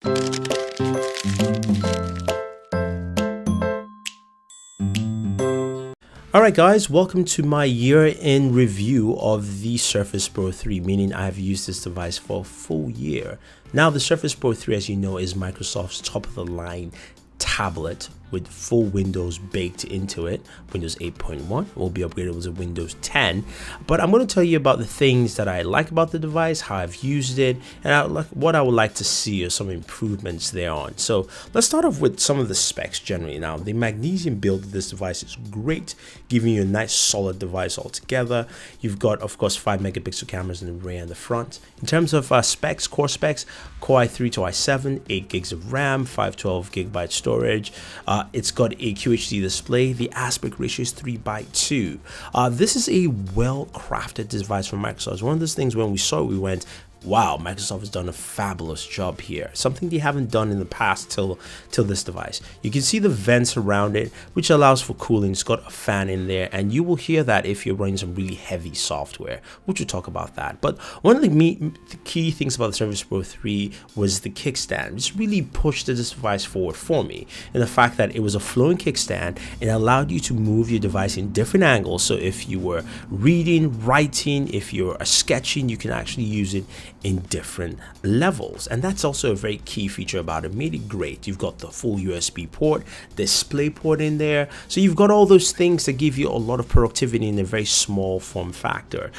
Alright guys, welcome to my year-end review of the Surface Pro 3, meaning I have used this device for a full year. Now the Surface Pro 3, as you know, is Microsoft's top of the line tablet with full Windows baked into it. Windows 8.1 will be upgradable to Windows 10. But I'm going to tell you about the things that I like about the device, how I've used it, and what I would like to see are some improvements thereon. So let's start off with some of the specs generally. Now, the magnesium build of this device is great, giving you a nice solid device altogether. You've got, of course, 5 megapixel cameras in the rear and the front. In terms of specs, core specs, Core i3 to i7, 8 gigs of RAM, 512 gigabyte storage. It's got a QHD display. The aspect ratio is 3:2. This is a well-crafted device from Microsoft. It's one of those things when we saw it, we went, wow, Microsoft has done a fabulous job here. Something they haven't done in the past till this device. You can see the vents around it, which allows for cooling. It's got a fan in there, and you will hear that if you're running some really heavy software, which we'll talk about that. But one of the key things about the Surface Pro 3 was the kickstand. This really pushed this device forward for me, and the fact that it was a flowing kickstand. It allowed you to move your device in different angles. So if you were reading, writing, if you're sketching, you can actually use it in different levels, and that's also a very key feature about it. Made it great. You've got the full USB port, display port in there, so you've got all those things that give you a lot of productivity in a very small form factor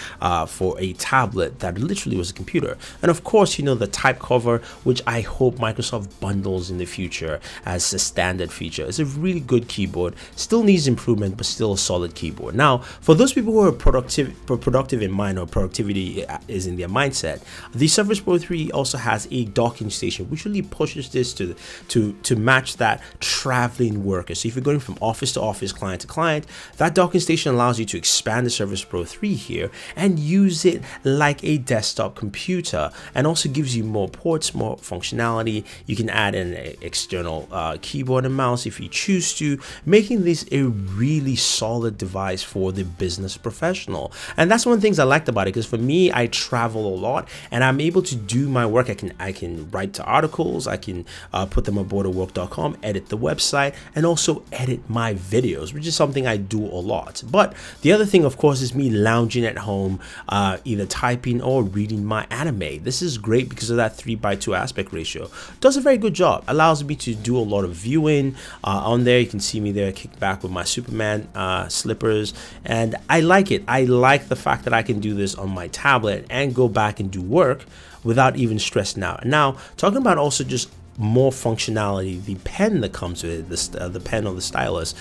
for a tablet that literally was a computer. And of course, you know, the type cover, which I hope Microsoft bundles in the future as a standard feature. It's a really good keyboard, still needs improvement, but still a solid keyboard. Now, for those people who are productive in mind, or productivity is in their mindset, the Surface Pro 3 also has a docking station, which really pushes this to match that traveling worker. So if you're going from office to office, client to client, that docking station allows you to expand the Surface Pro 3 here and use it like a desktop computer, and also gives you more ports, more functionality. You can add an external keyboard and mouse if you choose to, making this a really solid device for the business professional. And that's one of the things I liked about it, because for me, I travel a lot, and I'm able to do my work. I can write to articles, I can put them on Booredatwork.com, edit the website, and also edit my videos, which is something I do a lot. But the other thing, of course, is me lounging at home, either typing or reading my anime. This is great because of that 3:2 aspect ratio. Does a very good job. Allows me to do a lot of viewing on there. You can see me there kick back with my Superman slippers, and I like it. I like the fact that I can do this on my tablet and go back and do work without even stressing out. Now, talking about also just more functionality, the pen that comes with it, the pen or the stylus,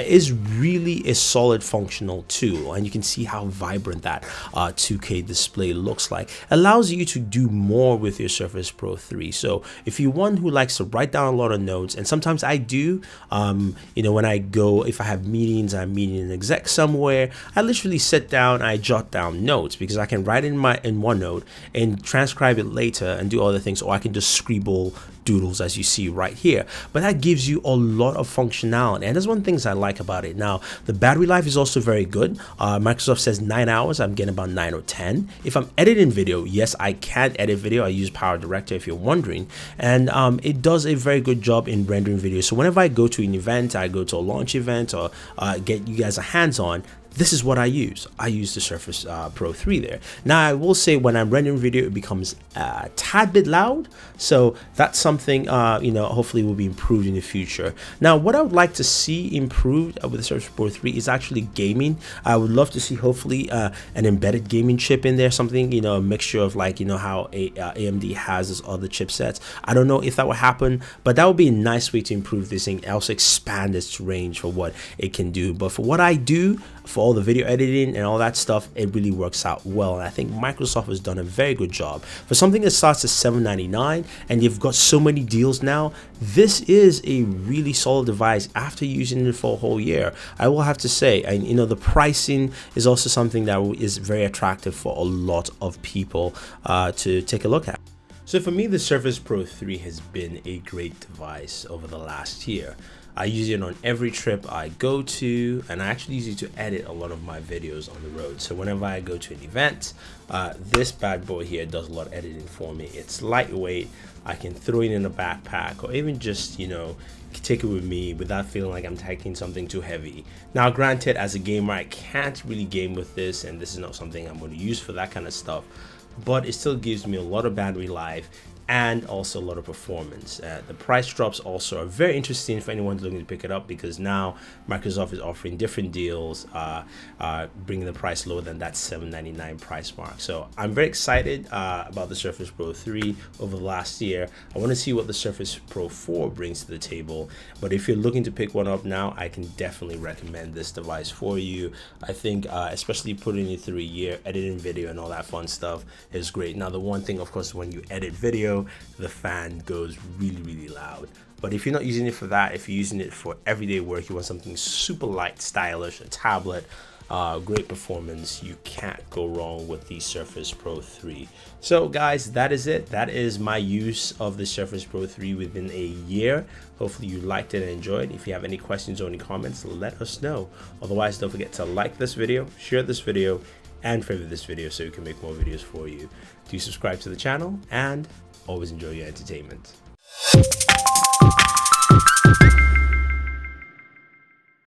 is really a solid functional tool, and you can see how vibrant that 2K display looks like. Allows you to do more with your Surface Pro 3. So if you're one who likes to write down a lot of notes, and sometimes I do, you know, when I go, if I have meetings, I'm meeting an exec somewhere, I literally sit down, I jot down notes, because I can write in OneNote and transcribe it later and do other things, or I can just scribble doodles as you see right here. But that gives you a lot of functionality, and that's one of the things I like about it. Now, the battery life is also very good. Microsoft says 9 hours. I'm getting about 9 or 10. If I'm editing video, yes, I can edit video. I use Power Director if you're wondering, and it does a very good job in rendering video. So whenever I go to an event, I go to a launch event, or get you guys a hands-on, this is what I use. I use the Surface Pro 3 there. Now, I will say when I'm rendering video, it becomes a tad bit loud. So that's something, you know, hopefully will be improved in the future. Now, what I would like to see improved with the Surface Pro 3 is actually gaming. I would love to see hopefully an embedded gaming chip in there, something, you know, a mixture of, like, you know, how AMD has its other chipsets. I don't know if that will happen, but that would be a nice way to improve this thing, also expand its range for what it can do. But for what I do, for all the video editing and all that stuff, it really works out well, and I think Microsoft has done a very good job. For something that starts at $799 and you've got so many deals now, this is a really solid device after using it for a whole year, I will have to say. And you know, the pricing is also something that is very attractive for a lot of people to take a look at. So for me, the Surface Pro 3 has been a great device over the last year. I use it on every trip I go to, and I actually use it to edit a lot of my videos on the road. So whenever I go to an event, this bad boy here does a lot of editing for me. It's lightweight. I can throw it in a backpack, or even just, you know, take it with me without feeling like I'm taking something too heavy. Now, granted, as a gamer, I can't really game with this, and this is not something I'm going to use for that kind of stuff, but it still gives me a lot of battery life and also a lot of performance. The price drops also are very interesting for anyone looking to pick it up, because now Microsoft is offering different deals, bringing the price lower than that $799 price mark. So I'm very excited about the Surface Pro 3 over the last year. I want to see what the Surface Pro 4 brings to the table, but if you're looking to pick one up now, I can definitely recommend this device for you. I think especially putting it through a year, editing video and all that fun stuff is great. Now, the one thing, of course, when you edit video, the fan goes really loud. But if you're not using it for that, if you're using it for everyday work, you want something super light, stylish, a tablet, great performance, you can't go wrong with the Surface Pro 3. So guys, that is it. That is my use of the Surface Pro 3 within a year. Hopefully you liked it and enjoyed. If you have any questions or any comments, let us know. Otherwise, don't forget to like this video, share this video, and favorite this video so we can make more videos for you. Do subscribe to the channel, and always enjoy your entertainment.